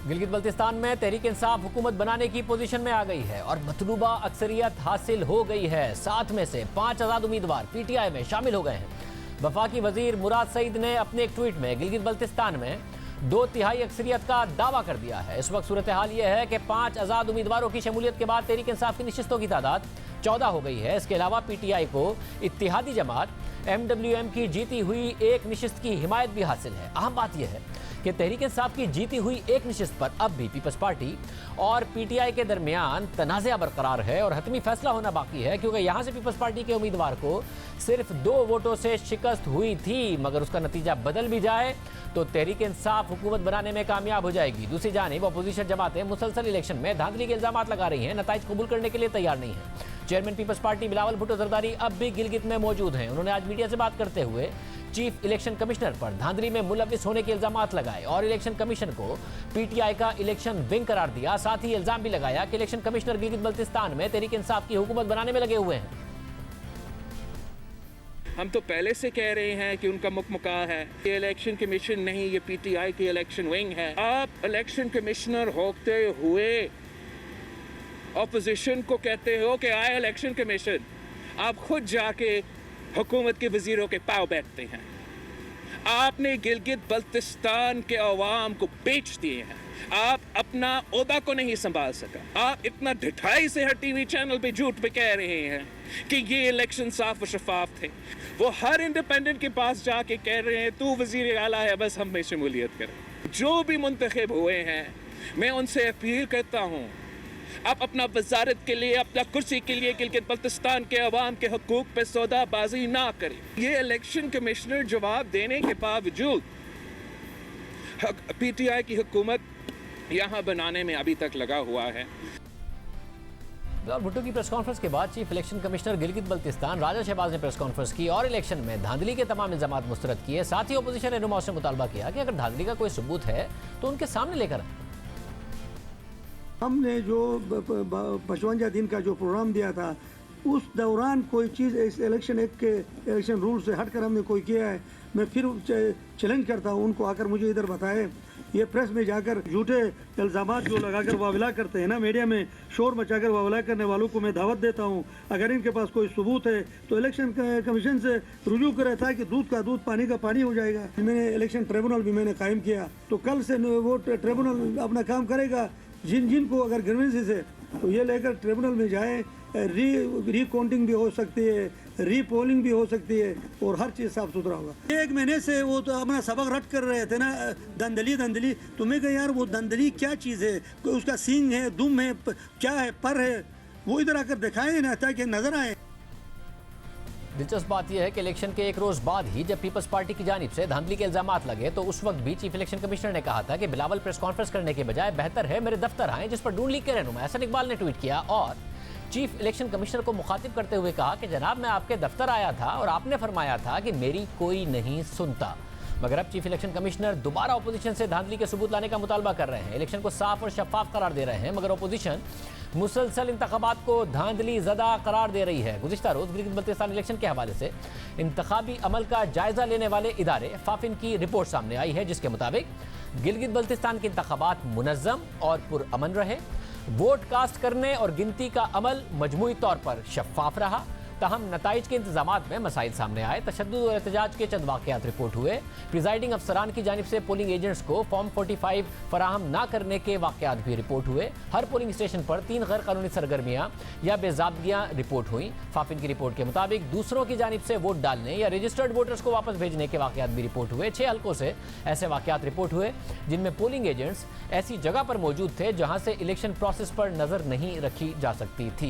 गिलगित बल्तिस्तान में तहरीक इंसाफ हुकूमत बनाने की पोजीशन में आ गई है और मतलूबा अक्सरियत हासिल हो गई है। 7 में से 5 आज़ाद उम्मीदवार पीटीआई में शामिल हो गए हैं। वफाकी वजीर मुराद सईद ने अपने एक ट्वीट में गिलगित बल्तिस्तान में 2/3 अक्सरियत का दावा कर दिया है। इस वक्त सूरत हाल यह है कि 5 आज़ाद उम्मीदवारों की शमूलियत के बाद तहरीक इंसाफ की नशिस्तों की तादाद 14 हो गई है। इसके अलावा पीटीआई को इत्तेहादी जमात MWM की जीती हुई एक नशिस्त की हिमायत भी हासिल है। अहम बात यह है कि तहरीक इंसाफ की जीती हुई एक नशिस्त पर अब भी पीपल्स पार्टी और पीटीआई के दरमियान तनाज़ा बरकरार है और हतमी फैसला होना बाकी है, क्योंकि यहाँ से पीपल्स पार्टी के उम्मीदवार को सिर्फ 2 वोटों से शिकस्त हुई थी। मगर उसका नतीजा बदल भी जाए तो तहरीक इंसाफ हुकूमत बनाने में कामयाब हो जाएगी। दूसरी जानिब अपोजिशन जमातें मुसलसल इलेक्शन में धांधली के इल्जाम लगा रही हैं, नताइज कबूल करने के लिए तैयार नहीं है। Chairman Peoples Party Bilawal Bhutto Zardari अब भी गिलगित में मौजूद हैं। उन्होंने आज मीडिया से बात करते हुए चीफ इलेक्शन कमिश्नर पर धांधली में मुलविस होने के इल्जाम लगाए और इलेक्शन कमीशन को पीटीआई का इलेक्शन विंग करार दिया। साथ ही इल्जाम भी लगाया कि इलेक्शन कमिश्नर गिलगित बल्तिस्तान में तहरीक इंसाफ की हुकूमत बनाने में लगे हुए हैं। हम तो पहले से कह रहे हैं कि उनका मुकमका है। ये इलेक्शन कमीशन नहीं, ये पीटीआई की इलेक्शन विंग है। आप इलेक्शन कमिश्नर होते हुए ऑपोजिशन को कहते हो कि आए इलेक्शन कमीशन, आप खुद जाके हुकूमत के वजीरों के पांव बैठते हैं। आपने गिलगित बल्तिस्तान के अवाम को बेच दिए हैं। आप अपना ओहदा को नहीं संभाल सका। आप इतना ढिठाई से हर टीवी चैनल पे झूठ पे कह रहे हैं कि ये इलेक्शन साफ और शफाफ थे। वो हर इंडिपेंडेंट के पास जाके कह रहे हैं तू वजीर आला है, बस हम में शमूलियत करें। जो भी मुंतखब हुए हैं, मैं उनसे अपील करता हूँ, आप अपना वजारत के लिए, अपना कुर्सी के लिए गिलगित बल्तिस्तान के अवाम के हकूक पे सौदाबाजी ना करें। ये इलेक्शन कमिश्नर जवाब देने के बावजूद पीटीआई की हुकूमत यहाँ बनाने में अभी तक लगा हुआ है। भुट्टो की प्रेस कॉन्फ्रेंस के बाद chief election commissioner Gilgit Baltistan Raja Shahbaz ने प्रेस कॉन्फ्रेंस की और इलेक्शन में धांधली के तमाम इल्जाम मुस्तरद किए। साथ ही अपोजिशन रहनुमाओं से मुतालबा किया कि अगर धांधली का कोई सबूत है तो उनके सामने लेकर आए। हमने जो 55 दिन का जो प्रोग्राम दिया था, उस दौरान कोई चीज़ इस इलेक्शन एक्ट के इलेक्शन रूल से हटकर हमने कोई किया है, मैं फिर चैलेंज करता हूँ उनको, आकर मुझे इधर बताए। ये प्रेस में जाकर झूठे इल्ज़ाम जो लगाकर वावला करते हैं ना, मीडिया में शोर मचाकर वावला करने वालों को मैं दावत देता हूँ, अगर इनके पास कोई सबूत है तो इलेक्शन कमीशन से रुजू करे, ताकि दूध का दूध पानी का पानी हो जाएगा। मैंने इलेक्शन ट्रिब्यूनल भी मैंने कायम किया, तो कल से वो ट्रिब्यूनल अपना काम करेगा। जिन को अगर ग्रीवेंसेस है तो ये लेकर ट्रिब्यूनल में जाए, री काउंटिंग भी हो सकती है, री पोलिंग भी हो सकती है और हर चीज़ साफ सुथरा होगा। 1 महीने से वो तो अपना सबक रट कर रहे थे ना, दंदली। तो मैं कहा यार वो दंदली क्या चीज़ है, उसका सींग है, दुम है, क्या है, पर है, वो इधर आकर दिखाएं ना, ताकि नजर आए। दिलचस्प बात यह है कि इलेक्शन के एक रोज बाद ही जब पीपल्स पार्टी की जानिब से धांधली के इल्जाम लगे तो उस वक्त भी चीफ इलेक्शन कमिश्नर ने कहा था कि बिलावल प्रेस कॉन्फ्रेंस करने के बजाय बेहतर है मेरे दफ्तर आए, जिस पर ढूंढ लीक के रहनुमा एहसन इकबाल ने ट्वीट किया और चीफ इलेक्शन कमिश्नर को मुखातिब करते हुए कहा कि जनाब मैं आपके दफ्तर आया था और आपने फरमाया था कि मेरी कोई नहीं सुनता। मगर अब चीफ इलेक्शन कमिश्नर दोबारा अपोजिशन से धांधली के सबूत लाने का मुतालबा कर रहे हैं। इलेक्शन को साफ और शफाफ करार दे रहे हैं, मगर अपोजिशन मुसलसल इंतखाबात को धांधली ज़दा करार दे रही है। गुज़िश्ता रोज़ गिलगित बल्तिस्तान इलेक्शन के हवाले से इंतखाबी अमल का जायज़ा लेने वाले इदारे फाफिन की रिपोर्ट सामने आई है, जिसके मुताबिक गिलगित बल्तिस्तान के इंतखाबात मुनज़्ज़म और पुरअमन रहे। वोट कास्ट करने और गिनती का अमल मजमूई तौर पर शफाफ रहा, ताहम नताइज के इंतजामात में मसाइल सामने आए। तशद्दुद और एहतजाज के चंद वाक़यात रिपोर्ट हुए। प्रिजाइडिंग अफसरान की जानिब से पोलिंग एजेंट्स को फॉर्म 45 फराहम ना करने के वाक़यात भी रिपोर्ट हुए। हर पोलिंग स्टेशन पर 3 गैर कानूनी सरगर्मियाँ या बेज़ाब्तियाँ रिपोर्ट हुई। फाफिन की रिपोर्ट के मुताबिक दूसरों की जानिब से वोट डालने या रजिस्टर्ड वोटर्स को वापस भेजने के वाक़यात भी रिपोर्ट हुए। 6 हल्कों से ऐसे वाक़यात रिपोर्ट हुए जिनमें पोलिंग एजेंट्स ऐसी जगह पर मौजूद थे जहाँ से इलेक्शन प्रोसेस पर नज़र नहीं रखी जा सकती थी।